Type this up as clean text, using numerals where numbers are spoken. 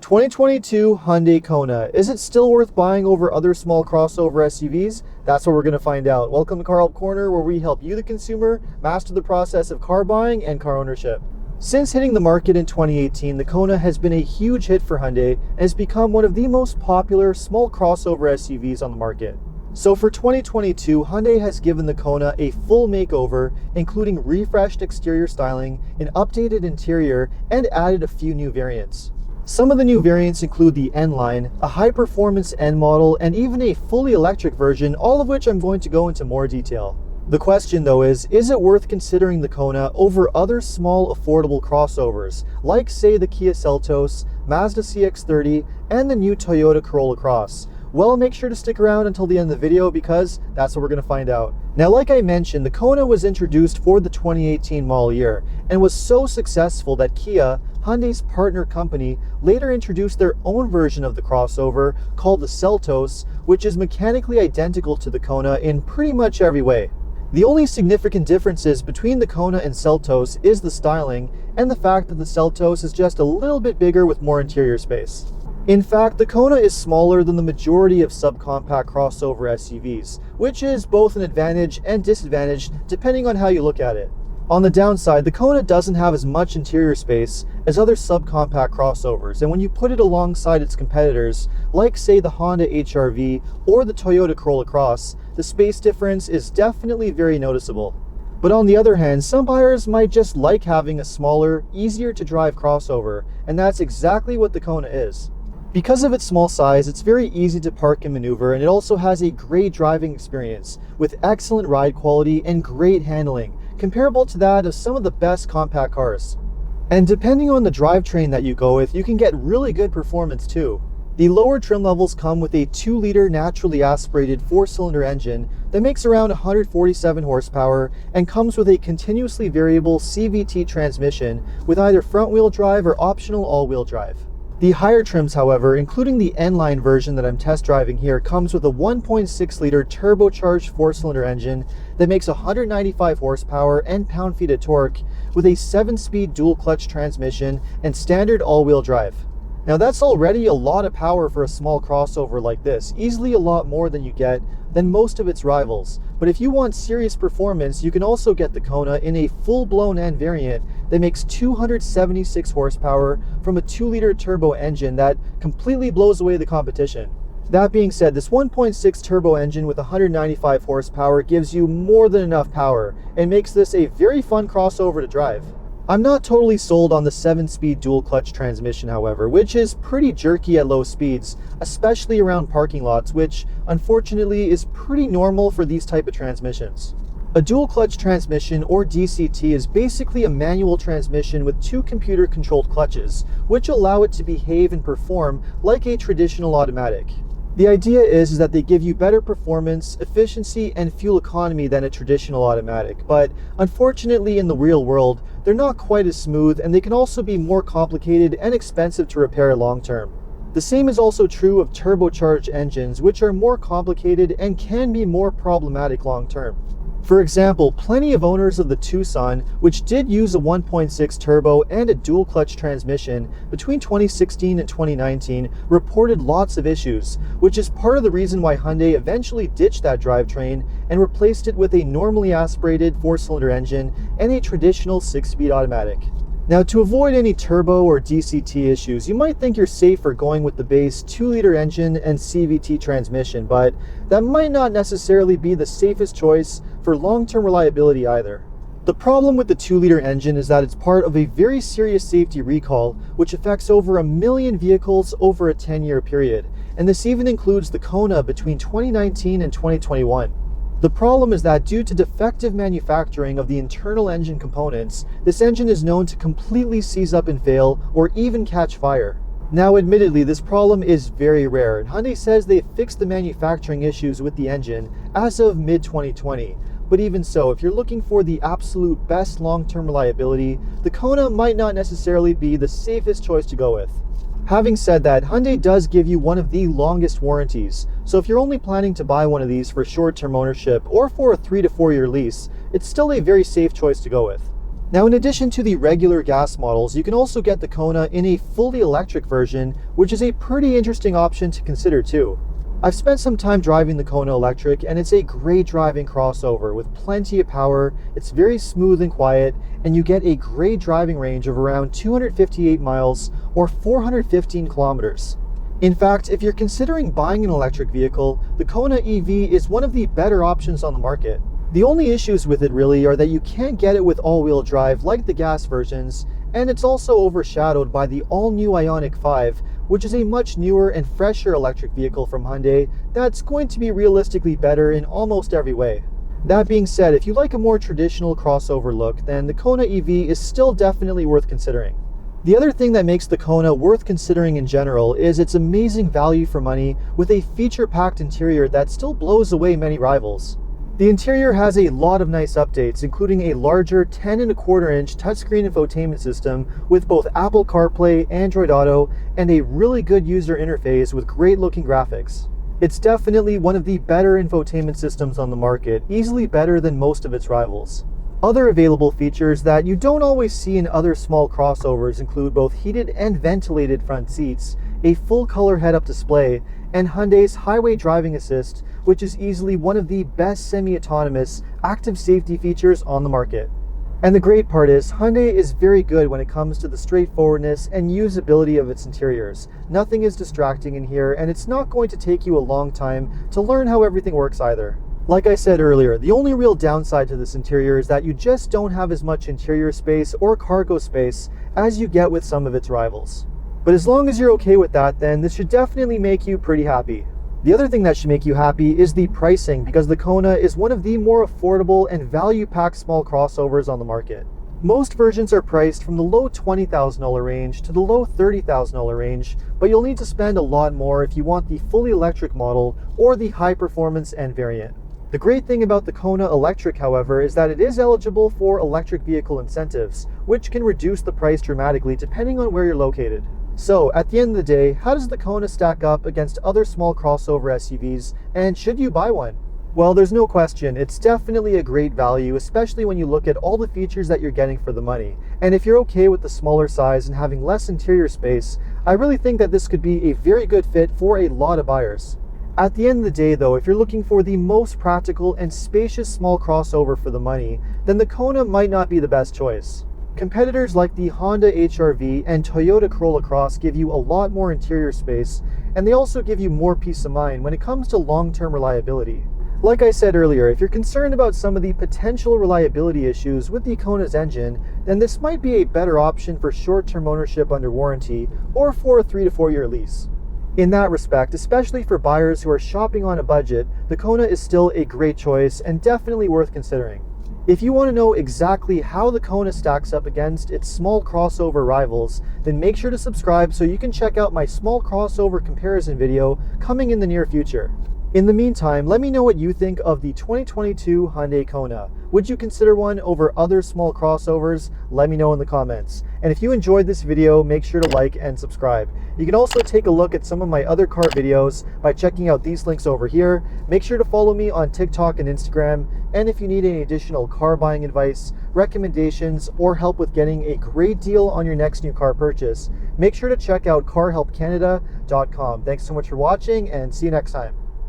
2022 Hyundai Kona. Is it still worth buying over other small crossover SUVs? That's what we're going to find out. Welcome to Car Help Corner, where we help you, the consumer, master the process of car buying and car ownership. Since hitting the market in 2018, the Kona has been a huge hit for Hyundai and has become one of the most popular small crossover SUVs on the market. So for 2022, Hyundai has given the Kona a full makeover, including refreshed exterior styling, an updated interior, and added a few new variants. Some of the new variants include the N-Line, a high-performance N model, and even a fully electric version, all of which I'm going to go into more detail. The question though is it worth considering the Kona over other small affordable crossovers, like say the Kia Seltos, Mazda CX-30, and the new Toyota Corolla Cross? Well, make sure to stick around until the end of the video because that's what we're going to find out. Now, like I mentioned, the Kona was introduced for the 2018 model year and was so successful that Kia, Hyundai's partner company, later introduced their own version of the crossover called the Seltos, which is mechanically identical to the Kona in pretty much every way. The only significant differences between the Kona and Seltos is the styling and the fact that the Seltos is just a little bit bigger with more interior space. In fact, the Kona is smaller than the majority of subcompact crossover SUVs, which is both an advantage and disadvantage depending on how you look at it. On the downside, the Kona doesn't have as much interior space as other subcompact crossovers, and when you put it alongside its competitors, like say the Honda HR-V or the Toyota Corolla Cross, the space difference is definitely very noticeable. But on the other hand, some buyers might just like having a smaller, easier to drive crossover, and that's exactly what the Kona is. Because of its small size, it's very easy to park and maneuver, and it also has a great driving experience with excellent ride quality and great handling, comparable to that of some of the best compact cars. And depending on the drivetrain that you go with, you can get really good performance too. The lower trim levels come with a 2-liter naturally aspirated 4-cylinder engine that makes around 147 horsepower and comes with a continuously variable CVT transmission with either front-wheel drive or optional all-wheel drive. The higher trims, however, including the N-Line version that I'm test driving here, comes with a 1.6-liter turbocharged 4-cylinder engine that makes 195 horsepower and pound-feet of torque with a 7-speed dual-clutch transmission and standard all-wheel drive. Now that's already a lot of power for a small crossover like this, easily a lot more than you get than most of its rivals. But if you want serious performance, you can also get the Kona in a full-blown N variant that makes 276 horsepower from a 2-liter turbo engine that completely blows away the competition. That being said, this 1.6 turbo engine with 195 horsepower gives you more than enough power and makes this a very fun crossover to drive. I'm not totally sold on the 7-speed dual-clutch transmission, however, which is pretty jerky at low speeds, especially around parking lots, which unfortunately is pretty normal for these type of transmissions. A dual-clutch transmission, or DCT, is basically a manual transmission with 2 computer-controlled clutches, which allow it to behave and perform like a traditional automatic. The idea is that they give you better performance, efficiency, and fuel economy than a traditional automatic, but unfortunately in the real world, they're not quite as smooth, and they can also be more complicated and expensive to repair long term. The same is also true of turbocharged engines, which are more complicated and can be more problematic long term. For example, plenty of owners of the Tucson, which did use a 1.6 turbo and a dual clutch transmission between 2016 and 2019, reported lots of issues, which is part of the reason why Hyundai eventually ditched that drivetrain and replaced it with a normally aspirated 4-cylinder engine and a traditional 6-speed automatic. Now, to avoid any turbo or DCT issues, you might think you're safer going with the base 2-liter engine and CVT transmission, but that might not necessarily be the safest choice for long-term reliability either. The problem with the 2-liter engine is that it's part of a very serious safety recall, which affects over 1 million vehicles over a 10-year period, and this even includes the Kona between 2019 and 2021. The problem is that due to defective manufacturing of the internal engine components, this engine is known to completely seize up and fail or even catch fire. Now, admittedly, this problem is very rare, and Hyundai says they've fixed the manufacturing issues with the engine as of mid-2020. But even so, if you're looking for the absolute best long-term reliability, the Kona might not necessarily be the safest choice to go with. Having said that, Hyundai does give you one of the longest warranties, so if you're only planning to buy one of these for short-term ownership or for a 3 to 4 year lease, it's still a very safe choice to go with. Now, in addition to the regular gas models, you can also get the Kona in a fully electric version, which is a pretty interesting option to consider too. I've spent some time driving the Kona Electric, and it's a great driving crossover with plenty of power. It's very smooth and quiet, and you get a great driving range of around 258 miles or 415 kilometers. In fact, if you're considering buying an electric vehicle, the Kona EV is one of the better options on the market. The only issues with it really are that you can't get it with all-wheel drive like the gas versions, and it's also overshadowed by the all-new Ioniq 5, which is a much newer and fresher electric vehicle from Hyundai that's going to be realistically better in almost every way. That being said, if you like a more traditional crossover look, then the Kona EV is still definitely worth considering. The other thing that makes the Kona worth considering in general is its amazing value for money with a feature-packed interior that still blows away many rivals. The interior has a lot of nice updates, including a larger 10.25-inch touchscreen infotainment system with both Apple CarPlay, Android Auto, and a really good user interface with great-looking graphics. It's definitely one of the better infotainment systems on the market, easily better than most of its rivals. Other available features that you don't always see in other small crossovers include both heated and ventilated front seats, a full-color head-up display, and Hyundai's Highway Driving Assist, which is easily one of the best semi-autonomous active safety features on the market. And the great part is, Hyundai is very good when it comes to the straightforwardness and usability of its interiors. Nothing is distracting in here, and it's not going to take you a long time to learn how everything works either. Like I said earlier, the only real downside to this interior is that you just don't have as much interior space or cargo space as you get with some of its rivals. But as long as you're okay with that, then this should definitely make you pretty happy. The other thing that should make you happy is the pricing, because the Kona is one of the more affordable and value-packed small crossovers on the market. Most versions are priced from the low $20,000 range to the low $30,000 range, but you'll need to spend a lot more if you want the fully electric model or the high-performance N variant. The great thing about the Kona Electric, however, is that it is eligible for electric vehicle incentives, which can reduce the price dramatically depending on where you're located. So, at the end of the day, how does the Kona stack up against other small crossover SUVs, and should you buy one? Well, there's no question, it's definitely a great value, especially when you look at all the features that you're getting for the money. And if you're okay with the smaller size and having less interior space, I really think that this could be a very good fit for a lot of buyers. At the end of the day though, if you're looking for the most practical and spacious small crossover for the money, then the Kona might not be the best choice. Competitors like the Honda HR-V and Toyota Corolla Cross give you a lot more interior space, and they also give you more peace of mind when it comes to long-term reliability. Like I said earlier, if you're concerned about some of the potential reliability issues with the Kona's engine, then this might be a better option for short-term ownership under warranty or for a 3 to 4 year lease. In that respect, especially for buyers who are shopping on a budget, the Kona is still a great choice and definitely worth considering. If you want to know exactly how the Kona stacks up against its small crossover rivals, then make sure to subscribe so you can check out my small crossover comparison video coming in the near future. In the meantime, let me know what you think of the 2022 Hyundai Kona. Would you consider one over other small crossovers? Let me know in the comments. And if you enjoyed this video, make sure to like and subscribe. You can also take a look at some of my other car videos by checking out these links over here. Make sure to follow me on TikTok and Instagram. And if you need any additional car buying advice, recommendations, or help with getting a great deal on your next new car purchase, make sure to check out carhelpcanada.com. Thanks so much for watching, and see you next time.